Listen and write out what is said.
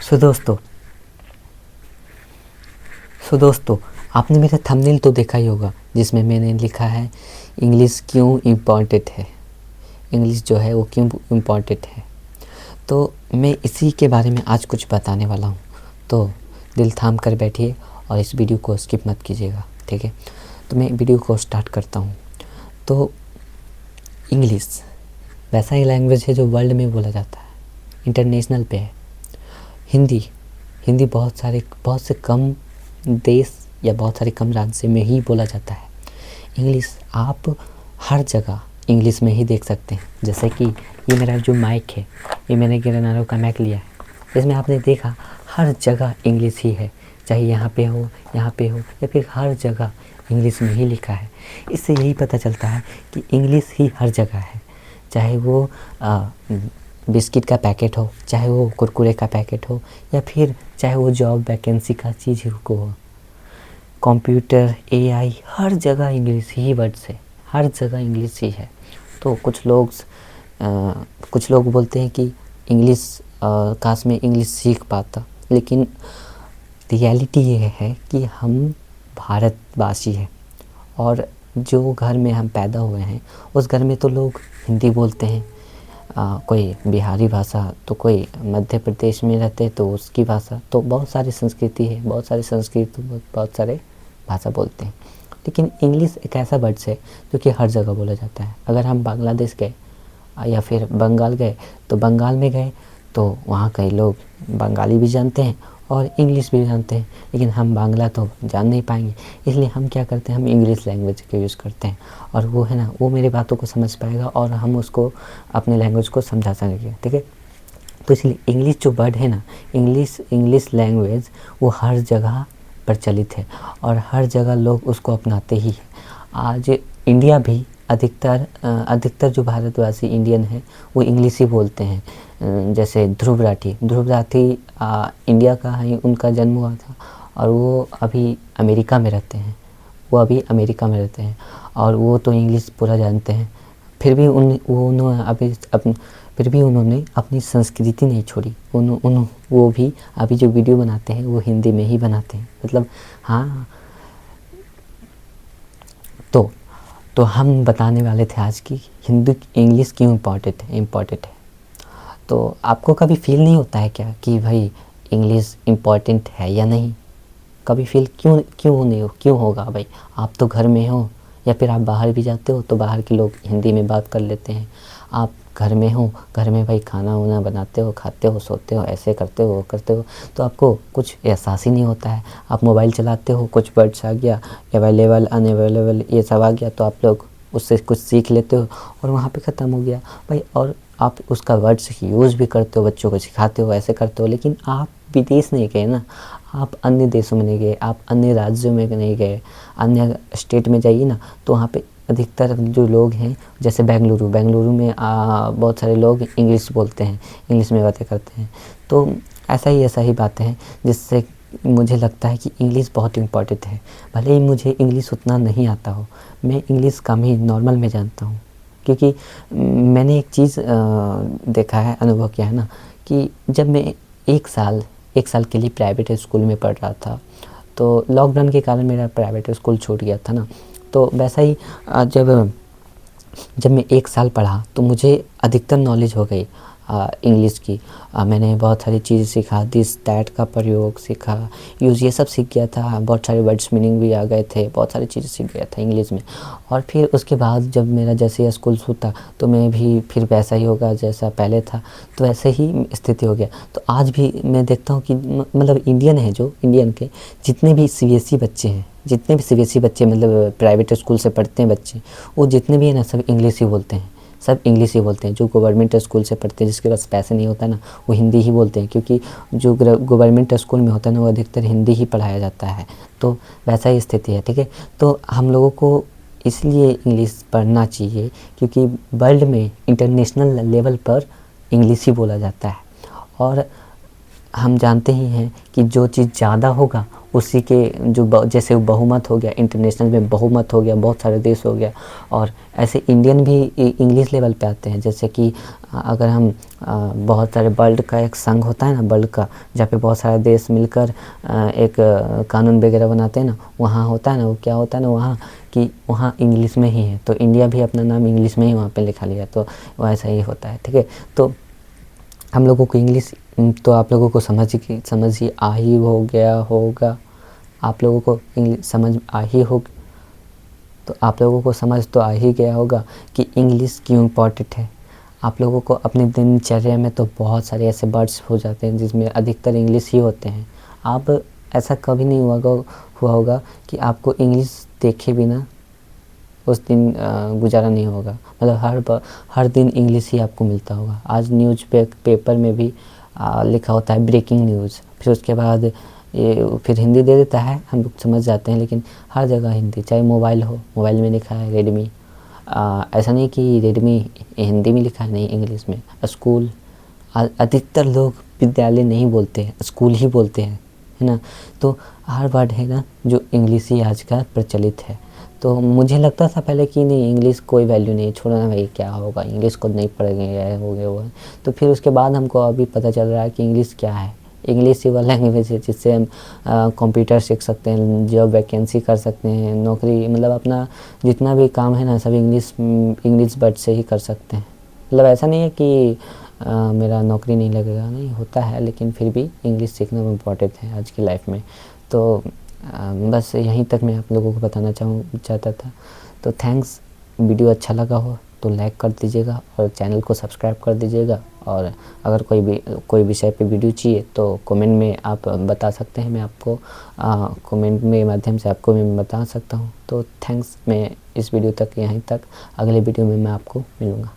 सो दोस्तों आपने मेरा थंबनेल तो देखा ही होगा जिसमें मैंने लिखा है इंग्लिश क्यों इम्पॉर्टेंट है। इंग्लिश जो है वो क्यों इम्पॉर्टेंट है, तो मैं इसी के बारे में आज कुछ बताने वाला हूँ। तो दिल थाम कर बैठिए और इस वीडियो को स्किप मत कीजिएगा, ठीक है। तो मैं वीडियो को स्टार्ट करता हूँ। तो इंग्लिश वैसा ही लैंग्वेज है जो वर्ल्ड में बोला जाता है, इंटरनेशनल पे है। हिंदी बहुत से कम देश या बहुत सारे कम राज्य में ही बोला जाता है। इंग्लिश आप हर जगह इंग्लिश में ही देख सकते हैं। जैसे कि ये मेरा जो माइक है, ये मैंने गिरनारो का माइक लिया है, इसमें आपने देखा हर जगह इंग्लिश ही है, चाहे यहाँ पे हो या फिर हर जगह इंग्लिश में ही लिखा है। इससे यही पता चलता है कि इंग्लिश ही हर जगह है, चाहे वो बिस्किट का पैकेट हो, चाहे वो कुरकुरे का पैकेट हो, या फिर चाहे वो जॉब वैकेंसी का चीज़ को हो, कंप्यूटर, एआई, हर जगह इंग्लिश ही वर्ड्स है, हर जगह इंग्लिश ही है। तो कुछ लोग बोलते हैं कि इंग्लिश काश में इंग्लिश सीख पाता, लेकिन रियलिटी ये है कि हम भारतवासी हैं और जो घर में हम पैदा हुए हैं उस घर में तो लोग हिंदी बोलते हैं। कोई बिहारी भाषा, तो कोई मध्य प्रदेश में रहते तो उसकी भाषा, तो बहुत सारी संस्कृति है, बहुत सारे भाषा बोलते हैं। लेकिन इंग्लिश एक ऐसा वर्ड्स है जो कि हर जगह बोला जाता है। अगर हम बांग्लादेश गए या फिर बंगाल गए, तो बंगाल में गए तो वहाँ कई लोग बंगाली भी जानते हैं और इंग्लिश भी जानते हैं, लेकिन हम बांग्ला तो जान नहीं पाएंगे। इसलिए हम क्या करते हैं, हम इंग्लिश लैंग्वेज का यूज़ करते हैं, और वो है ना, वो मेरी बातों को समझ पाएगा और हम उसको अपने लैंग्वेज को समझा सकेंगे, ठीक है। तो इसलिए इंग्लिश जो वर्ड है ना, इंग्लिश लैंग्वेज वो हर जगह प्रचलित है और हर जगह लोग उसको अपनाते ही हैं। आज इंडिया भी अधिकतर जो भारतवासी इंडियन है वो इंग्लिश ही बोलते हैं। जैसे ध्रुव राठी इंडिया का है, उनका जन्म हुआ था और वो अभी अमेरिका में रहते हैं। और वो तो इंग्लिश पूरा जानते हैं, फिर भी उन्होंने अपनी संस्कृति नहीं छोड़ी। वो भी अभी जो वीडियो बनाते हैं वो हिंदी में ही बनाते हैं, मतलब हाँ। तो हम बताने वाले थे आज की इंग्लिश क्यों इम्पॉर्टेंट है। तो आपको कभी फील नहीं होता है क्या कि भाई इंग्लिश इम्पॉर्टेंट है या नहीं? कभी फील क्यों होगा भाई? आप तो घर में हो या फिर आप बाहर भी जाते हो तो बाहर के लोग हिंदी में बात कर लेते हैं। आप घर में हो, घर में भाई खाना वाना बनाते हो, खाते हो, सोते हो, ऐसे करते हो, वो करते हो, तो आपको कुछ एहसास ही नहीं होता है। आप मोबाइल चलाते हो, कुछ वर्ड्स आ गया, अवेलेबल, अनअवेलेबल, ये सब आ गया, तो आप लोग उससे कुछ सीख लेते हो और वहाँ पे ख़त्म हो गया भाई। और आप उसका वर्ड्स यूज़ भी करते हो, बच्चों को सिखाते हो, ऐसे करते हो, लेकिन आप विदेश नहीं गए ना, आप अन्य देशों में नहीं गए, आप अन्य राज्यों में नहीं गए। अन्य स्टेट में जाइए ना, तो वहाँ पे अधिकतर जो लोग हैं, जैसे बेंगलुरु में बहुत सारे लोग इंग्लिश बोलते हैं, इंग्लिश में बातें करते हैं। तो ऐसा ही बातें हैं जिससे मुझे लगता है कि इंग्लिश बहुत इम्पॉर्टेंट है। भले ही मुझे इंग्लिश उतना नहीं आता हो, मैं इंग्लिश कम ही नॉर्मल में जानता हूँ, क्योंकि मैंने एक चीज़ देखा है, अनुभव किया है ना, कि जब मैं एक साल के लिए प्राइवेट स्कूल में पढ़ रहा था, तो लॉकडाउन के कारण मेरा प्राइवेट स्कूल छूट गया था ना, तो वैसा ही जब मैं एक साल पढ़ा तो मुझे अधिकतर नॉलेज हो गई इंग्लिश की। मैंने बहुत सारी चीज़ें सीखा, दिस दैट का प्रयोग सीखा, यूज़, ये सब सीख गया था। बहुत सारे वर्ड्स मीनिंग भी आ गए थे, बहुत सारी चीज़ें सीख गया था इंग्लिश में। और फिर उसके बाद जब मेरा जैसे स्कूल छूटा तो मैं भी फिर वैसा ही होगा जैसा पहले था, तो वैसे ही स्थिति हो गया। तो आज भी मैं देखता हूँ कि मतलब इंडियन के जितने भी सीबीएसई बच्चे मतलब प्राइवेट स्कूल से पढ़ते हैं बच्चे, वो जितने भी हैं ना, सब इंग्लिश ही बोलते हैं। जो गवर्नमेंट स्कूल से पढ़ते हैं, जिसके पास पैसे नहीं होता ना, वो हिंदी ही बोलते हैं, क्योंकि जो गवर्नमेंट स्कूल में होता है ना, वो अधिकतर हिंदी ही पढ़ाया जाता है। तो वैसा ही स्थिति है, ठीक है। तो हम लोगों को इसलिए इंग्लिश पढ़ना चाहिए क्योंकि वर्ल्ड में इंटरनेशनल लेवल पर इंग्लिश ही बोला जाता है। और हम जानते ही हैं कि जो चीज़ ज़्यादा होगा उसी के जो जैसे बहुमत हो गया, इंटरनेशनल में बहुमत हो गया, बहुत सारे देश हो गया, और ऐसे इंडियन भी इंग्लिश लेवल पे आते हैं। जैसे कि अगर हम बहुत सारे वर्ल्ड का एक संघ होता है ना, वर्ल्ड का, जहाँ पे बहुत सारे देश मिलकर एक कानून वगैरह बनाते हैं ना, वहाँ होता है ना, वो क्या होता है ना वहाँ कि वहाँ इंग्लिश में ही है, तो इंडिया भी अपना नाम इंग्लिश में ही वहाँ पे लिखा लिया, तो वैसा ही होता है। ठीक है, तो हम लोगों को इंग्लिश तो आप लोगों को समझ ही आ ही हो गया होगा, आप लोगों को इंग्लिश समझ आ ही हो, तो आप लोगों को समझ तो आ ही गया होगा कि इंग्लिश क्यों इम्पॉर्टेंट है। आप लोगों को अपनी दिनचर्या में तो बहुत सारे ऐसे वर्ड्स हो जाते हैं जिसमें अधिकतर इंग्लिश ही होते हैं। आप ऐसा कभी नहीं हुआ होगा कि आपको इंग्लिश देखे बिना उस दिन गुजारा नहीं होगा। मतलब हर दिन इंग्लिश ही आपको मिलता होगा। आज न्यूज़ पेपर में भी लिखा होता है ब्रेकिंग न्यूज़, फिर उसके बाद ये फिर हिंदी दे देता है, हम लोग समझ जाते हैं, लेकिन हर जगह हिंदी। चाहे मोबाइल हो, मोबाइल में लिखा है रेडमी, ऐसा नहीं कि रेडमी हिंदी में लिखा है, नहीं, इंग्लिश में। स्कूल, अधिकतर लोग विद्यालय नहीं बोलते हैं, स्कूल ही बोलते हैं, है ना। तो हर वर्ड है ना जो इंग्लिश ही आज का प्रचलित है। तो मुझे लगता था पहले कि नहीं, इंग्लिश कोई वैल्यू नहीं, छोड़ो ना भाई, क्या होगा, इंग्लिश को नहीं पढ़ेंगे, ये हो गया वो है। तो फिर उसके बाद हमको अभी पता चल रहा है कि इंग्लिश क्या है। इंग्लिश ही वो लैंग्वेज है जिससे हम कंप्यूटर सीख सकते हैं, जॉब वैकेंसी कर सकते हैं, नौकरी, मतलब अपना जितना भी काम है ना सब इंग्लिश वर्ड से ही कर सकते हैं। मतलब ऐसा नहीं है कि मेरा नौकरी नहीं लगेगा, नहीं होता है, लेकिन फिर भी इंग्लिश सीखना इम्पॉर्टेंट है आज की लाइफ में। तो बस यहीं तक मैं आप लोगों को बताना चाहता था। तो थैंक्स। वीडियो अच्छा लगा हो तो लाइक कर दीजिएगा और चैनल को सब्सक्राइब कर दीजिएगा। और अगर कोई विषय पे वीडियो चाहिए तो कमेंट में आप बता सकते हैं, मैं आपको कमेंट में माध्यम से आपको मैं बता सकता हूँ। तो थैंक्स। मैं इस वीडियो तक यहीं तक, अगले वीडियो में मैं आपको मिलूँगा।